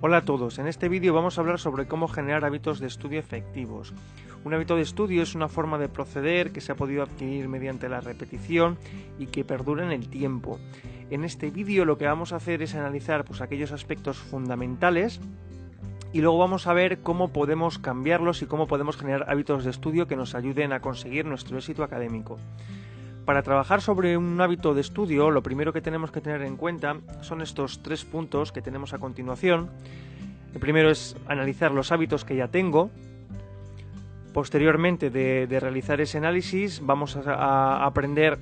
Hola a todos, en este vídeo vamos a hablar sobre cómo generar hábitos de estudio efectivos. Un hábito de estudio es una forma de proceder que se ha podido adquirir mediante la repetición y que perdura en el tiempo. En este vídeo lo que vamos a hacer es analizar aquellos aspectos fundamentales y luego vamos a ver cómo podemos cambiarlos y cómo podemos generar hábitos de estudio que nos ayuden a conseguir nuestro éxito académico. Para trabajar sobre un hábito de estudio, lo primero que tenemos que tener en cuenta son estos 3 puntos que tenemos a continuación. El primero es analizar los hábitos que ya tengo. Posteriormente de realizar ese análisis, vamos a aprender,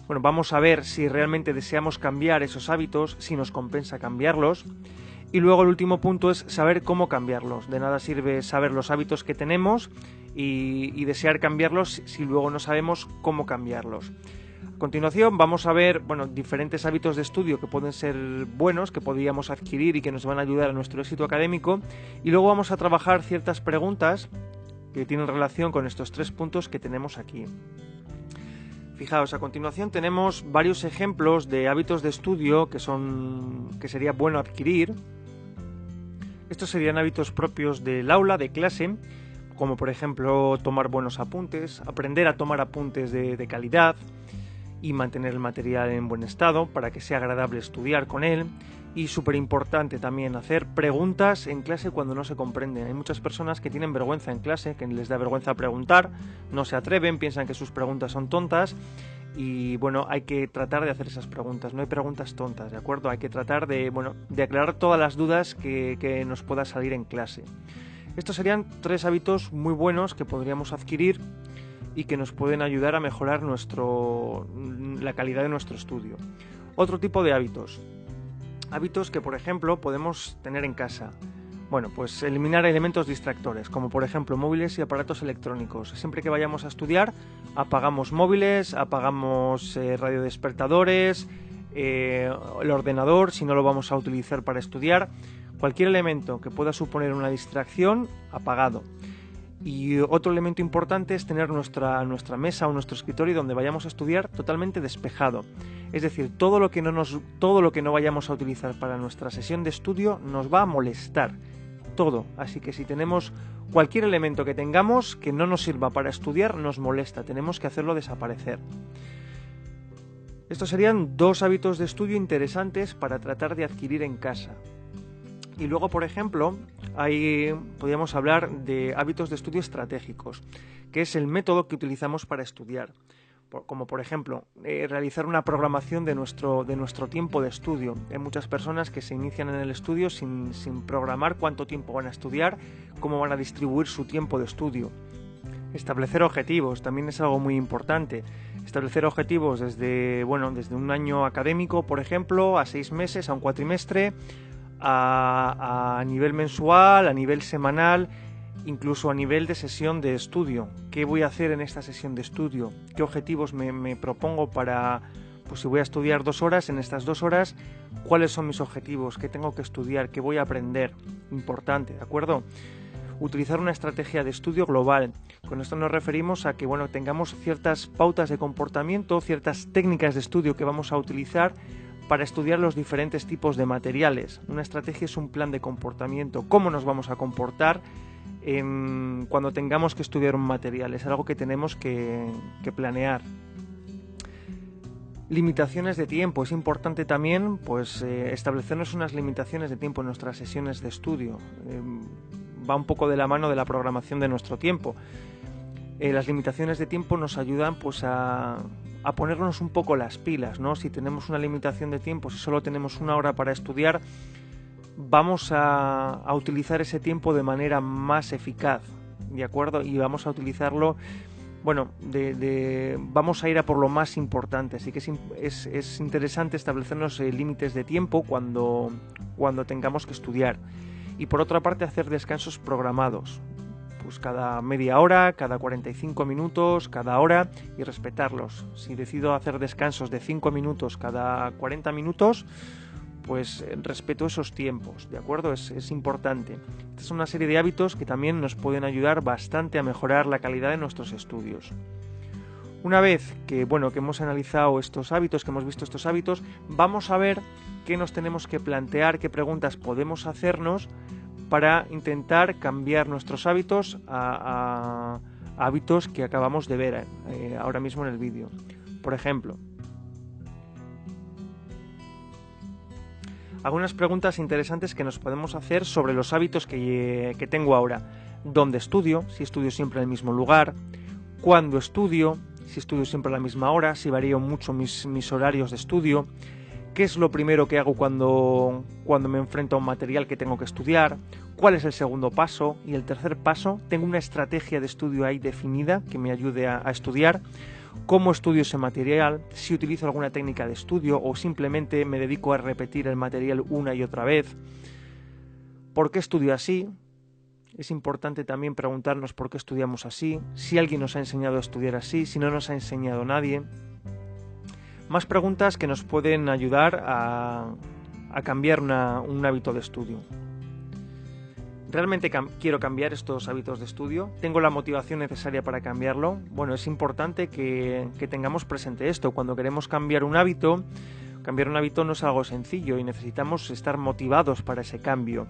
vamos a ver si realmente deseamos cambiar esos hábitos, si nos compensa cambiarlos. Y luego el último punto es saber cómo cambiarlos. De nada sirve saber los hábitos que tenemos y desear cambiarlos si luego no sabemos cómo cambiarlos. A continuación vamos a ver diferentes hábitos de estudio que pueden ser buenos, que podríamos adquirir y que nos van a ayudar a nuestro éxito académico. Y luego vamos a trabajar ciertas preguntas que tienen relación con estos 3 puntos que tenemos aquí. Fijaos, a continuación tenemos varios ejemplos de hábitos de estudio que sería bueno adquirir. Estos serían hábitos propios del aula, de clase, como por ejemplo tomar buenos apuntes, aprender a tomar apuntes de calidad y mantener el material en buen estado para que sea agradable estudiar con él. Y súper importante también hacer preguntas en clase cuando no se comprenden. Hay muchas personas que tienen vergüenza en clase, que les da vergüenza preguntar, no se atreven, piensan que sus preguntas son tontas. Y hay que tratar de hacer esas preguntas, no hay preguntas tontas, ¿de acuerdo? Hay que tratar de aclarar todas las dudas que nos pueda salir en clase. Estos serían 3 hábitos muy buenos que podríamos adquirir y que nos pueden ayudar a mejorar la calidad de nuestro estudio. Otro tipo de hábitos que por ejemplo podemos tener en casa. Pues eliminar elementos distractores, como por ejemplo móviles y aparatos electrónicos. Siempre que vayamos a estudiar, apagamos móviles, apagamos radiodespertadores, el ordenador, si no lo vamos a utilizar para estudiar. Cualquier elemento que pueda suponer una distracción, apagado. Y otro elemento importante es tener nuestra mesa o nuestro escritorio donde vayamos a estudiar totalmente despejado. Es decir, todo lo que no vayamos a utilizar para nuestra sesión de estudio nos va a molestar. Todo. Así que si tenemos cualquier elemento que tengamos que no nos sirva para estudiar, nos molesta. Tenemos que hacerlo desaparecer. Estos serían 2 hábitos de estudio interesantes para tratar de adquirir en casa. Y luego, por ejemplo, podríamos hablar de hábitos de estudio estratégicos, que es el método que utilizamos para estudiar. Como por ejemplo, realizar una programación de nuestro tiempo de estudio. Hay muchas personas que se inician en el estudio sin programar cuánto tiempo van a estudiar, cómo van a distribuir su tiempo de estudio. Establecer objetivos también es algo muy importante. Establecer objetivos desde un año académico, por ejemplo, a 6 meses, a un cuatrimestre, a nivel mensual, a nivel semanal, incluso a nivel de sesión de estudio. ¿Qué voy a hacer en esta sesión de estudio? ¿Qué objetivos me propongo para, si voy a estudiar 2 horas, en estas 2 horas, cuáles son mis objetivos? ¿Qué tengo que estudiar? ¿Qué voy a aprender? Importante, ¿de acuerdo? Utilizar una estrategia de estudio global. Con esto nos referimos a que tengamos ciertas pautas de comportamiento, ciertas técnicas de estudio que vamos a utilizar para estudiar los diferentes tipos de materiales. Una estrategia es un plan de comportamiento. ¿Cómo nos vamos a comportar cuando tengamos que estudiar un material? Es algo que tenemos que planear. Limitaciones de tiempo. Es importante también establecernos unas limitaciones de tiempo en nuestras sesiones de estudio. Va un poco de la mano de la programación de nuestro tiempo. Las limitaciones de tiempo nos ayudan a ponernos un poco las pilas, ¿no? Si tenemos una limitación de tiempo, si solo tenemos 1 hora para estudiar, vamos a utilizar ese tiempo de manera más eficaz, ¿de acuerdo? Y vamos a utilizarlo, vamos a ir a por lo más importante. Así que es interesante establecernos límites de tiempo cuando tengamos que estudiar. Y por otra parte, hacer descansos programados. Cada media hora, cada 45 minutos, cada hora, y respetarlos. Si decido hacer descansos de 5 minutos cada 40 minutos, respeto esos tiempos, ¿de acuerdo? Es importante. Esta es una serie de hábitos que también nos pueden ayudar bastante a mejorar la calidad de nuestros estudios. Una vez que, que hemos analizado estos hábitos, que hemos visto estos hábitos, vamos a ver qué nos tenemos que plantear, qué preguntas podemos hacernos para intentar cambiar nuestros hábitos a hábitos que acabamos de ver ahora mismo en el vídeo. Por ejemplo, algunas preguntas interesantes que nos podemos hacer sobre los hábitos que tengo ahora. ¿Dónde estudio? Si estudio siempre en el mismo lugar. ¿Cuándo estudio? Si estudio siempre a la misma hora. Si varío mucho mis horarios de estudio. ¿Qué es lo primero que hago cuando me enfrento a un material que tengo que estudiar? ¿Cuál es el segundo paso? Y el tercer paso, ¿tengo una estrategia de estudio ahí definida que me ayude a estudiar? ¿Cómo estudio ese material? ¿Si utilizo alguna técnica de estudio o simplemente me dedico a repetir el material una y otra vez? ¿Por qué estudio así? Es importante también preguntarnos por qué estudiamos así, si alguien nos ha enseñado a estudiar así, si no nos ha enseñado nadie. Más preguntas que nos pueden ayudar a cambiar un hábito de estudio. ¿Realmente quiero cambiar estos hábitos de estudio? ¿Tengo la motivación necesaria para cambiarlo? Bueno, es importante que tengamos presente esto. Cuando queremos cambiar un hábito no es algo sencillo y necesitamos estar motivados para ese cambio.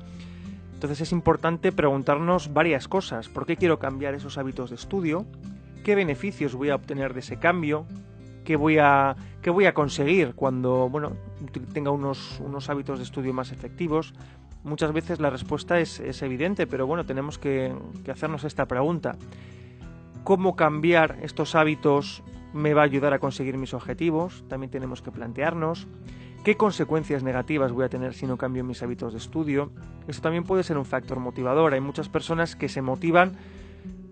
Entonces es importante preguntarnos varias cosas. ¿Por qué quiero cambiar esos hábitos de estudio? ¿Qué beneficios voy a obtener de ese cambio? ¿Qué voy a conseguir cuando tenga unos hábitos de estudio más efectivos? Muchas veces la respuesta es evidente, pero tenemos que hacernos esta pregunta. ¿Cómo cambiar estos hábitos me va a ayudar a conseguir mis objetivos? También tenemos que plantearnos. ¿Qué consecuencias negativas voy a tener si no cambio mis hábitos de estudio? Esto también puede ser un factor motivador. Hay muchas personas que se motivan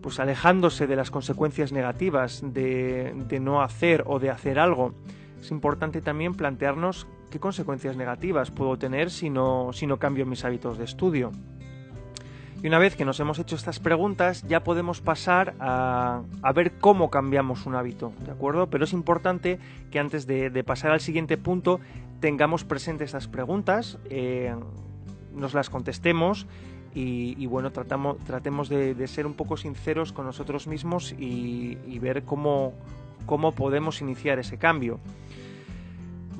pues alejándose de las consecuencias negativas de no hacer o de hacer algo. Es importante también plantearnos qué consecuencias negativas puedo tener si no cambio mis hábitos de estudio. Y una vez que nos hemos hecho estas preguntas, ya podemos pasar a ver cómo cambiamos un hábito, ¿de acuerdo? Pero es importante que antes de pasar al siguiente punto tengamos presentes estas preguntas, nos las contestemos y tratemos de ser un poco sinceros con nosotros mismos y ver cómo podemos iniciar ese cambio.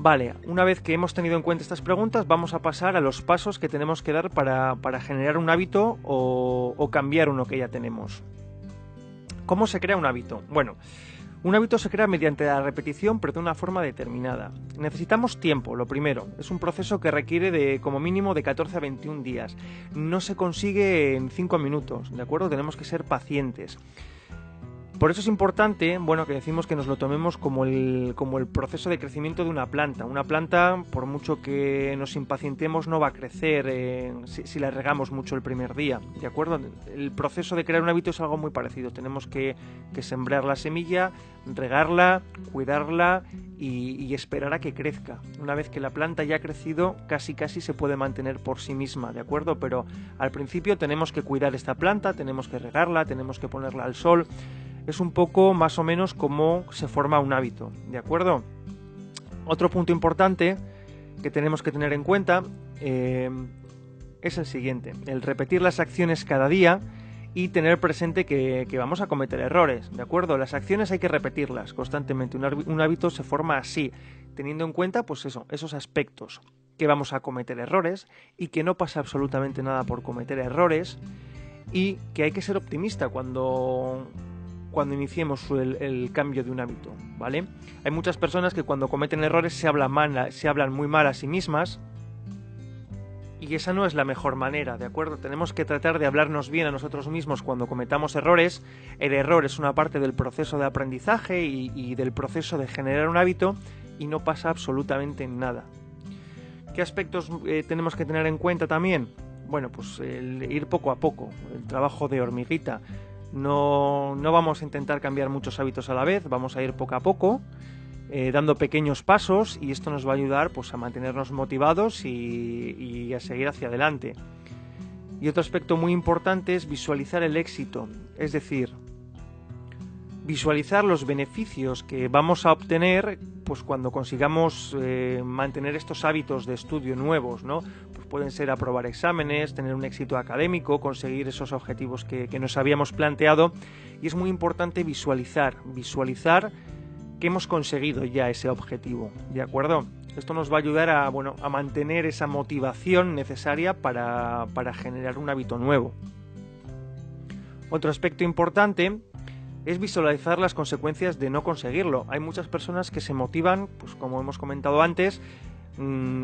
Vale, una vez que hemos tenido en cuenta estas preguntas, vamos a pasar a los pasos que tenemos que dar para generar un hábito o cambiar uno que ya tenemos. ¿Cómo se crea un hábito? Bueno, un hábito se crea mediante la repetición, pero de una forma determinada. Necesitamos tiempo, lo primero. Es un proceso que requiere de como mínimo de 14 a 21 días. No se consigue en 5 minutos, ¿de acuerdo? Tenemos que ser pacientes. Por eso es importante, que decimos que nos lo tomemos como el proceso de crecimiento de una planta. Una planta, por mucho que nos impacientemos, no va a crecer si la regamos mucho el primer día, ¿de acuerdo? El proceso de crear un hábito es algo muy parecido. Tenemos que sembrar la semilla, regarla, cuidarla y esperar a que crezca. Una vez que la planta ya ha crecido, casi se puede mantener por sí misma, ¿de acuerdo? Pero al principio tenemos que cuidar esta planta, tenemos que regarla, tenemos que ponerla al sol. Es un poco más o menos cómo se forma un hábito, ¿de acuerdo? Otro punto importante que tenemos que tener en cuenta es el siguiente: el repetir las acciones cada día y tener presente que vamos a cometer errores, ¿de acuerdo? Las acciones hay que repetirlas constantemente. Un hábito se forma así, teniendo en cuenta pues esos aspectos, que vamos a cometer errores y que no pasa absolutamente nada por cometer errores y que hay que ser optimista cuando iniciemos el cambio de un hábito, ¿vale? Hay muchas personas que cuando cometen errores se hablan muy mal a sí mismas y esa no es la mejor manera, ¿de acuerdo? Tenemos que tratar de hablarnos bien a nosotros mismos cuando cometamos errores. El error es una parte del proceso de aprendizaje y del proceso de generar un hábito y no pasa absolutamente nada. ¿Qué aspectos tenemos que tener en cuenta también? Bueno, pues el ir poco a poco, el trabajo de hormiguita. No vamos a intentar cambiar muchos hábitos a la vez, vamos a ir poco a poco, dando pequeños pasos, y esto nos va a ayudar pues a mantenernos motivados y a seguir hacia adelante. Y otro aspecto muy importante es visualizar el éxito, es decir, visualizar los beneficios que vamos a obtener pues cuando consigamos mantener estos hábitos de estudio nuevos, ¿no? Pues pueden ser aprobar exámenes, tener un éxito académico, conseguir esos objetivos que nos habíamos planteado, y es muy importante visualizar que hemos conseguido ya ese objetivo, ¿de acuerdo? Esto nos va a ayudar a mantener esa motivación necesaria para generar un hábito nuevo. Otro aspecto importante es visualizar las consecuencias de no conseguirlo. Hay muchas personas que se motivan, pues como hemos comentado antes,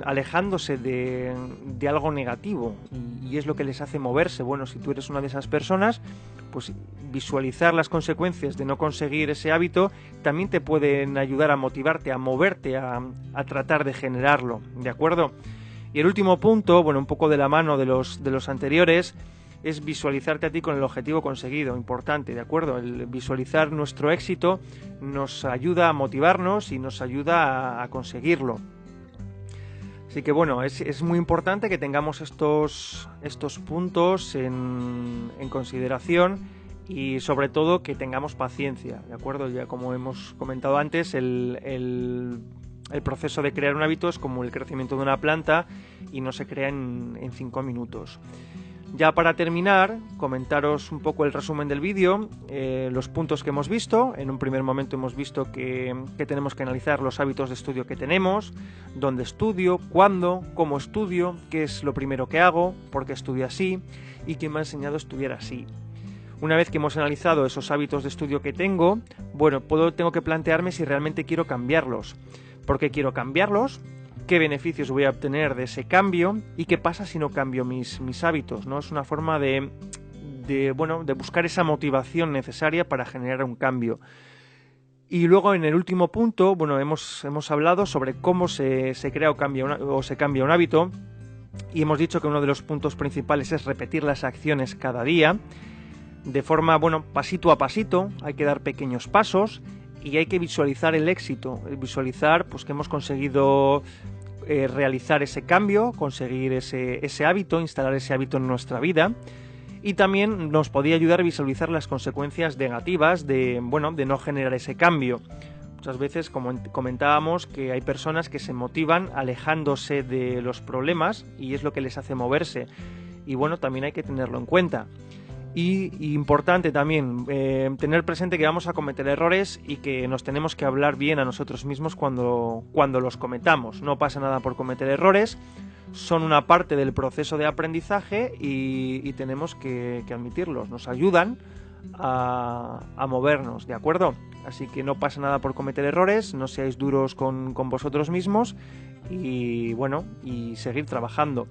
alejándose de algo negativo, y es lo que les hace moverse. Bueno, si tú eres una de esas personas, pues visualizar las consecuencias de no conseguir ese hábito también te pueden ayudar a motivarte, a moverte, a tratar de generarlo, ¿de acuerdo? Y el último punto, bueno, un poco de la mano de los anteriores, es visualizarte a ti con el objetivo conseguido, importante, ¿de acuerdo? El visualizar nuestro éxito nos ayuda a motivarnos y nos ayuda a conseguirlo. Así que bueno, es muy importante que tengamos estos puntos en consideración, y sobre todo que tengamos paciencia, ¿de acuerdo? Ya como hemos comentado antes, el proceso de crear un hábito es como el crecimiento de una planta y no se crea en 5 minutos. Ya para terminar, comentaros un poco el resumen del vídeo, los puntos que hemos visto. En un primer momento hemos visto que tenemos que analizar los hábitos de estudio que tenemos, dónde estudio, cuándo, cómo estudio, qué es lo primero que hago, por qué estudio así y quién me ha enseñado a estudiar así. Una vez que hemos analizado esos hábitos de estudio que tengo, bueno, tengo que plantearme si realmente quiero cambiarlos. ¿Por qué quiero cambiarlos? ¿Qué beneficios voy a obtener de ese cambio? ¿Y qué pasa si no cambio mis hábitos, ¿no? Es una forma de buscar esa motivación necesaria para generar un cambio. Y luego en el último punto, bueno, hemos hablado sobre cómo se crea o se cambia un hábito, y hemos dicho que uno de los puntos principales es repetir las acciones cada día, de forma, pasito a pasito. Hay que dar pequeños pasos y hay que visualizar el éxito, visualizar pues que hemos conseguido realizar ese cambio, conseguir ese hábito, instalar ese hábito en nuestra vida. Y también nos podía ayudar a visualizar las consecuencias negativas de no generar ese cambio. Muchas veces, como comentábamos, que hay personas que se motivan alejándose de los problemas y es lo que les hace moverse. Y bueno, también hay que tenerlo en cuenta. Y importante también tener presente que vamos a cometer errores y que nos tenemos que hablar bien a nosotros mismos cuando los cometamos. No pasa nada por cometer errores, son una parte del proceso de aprendizaje y tenemos que admitirlos. Nos ayudan a movernos, ¿de acuerdo? Así que no pasa nada por cometer errores, no seáis duros con vosotros mismos y seguir trabajando.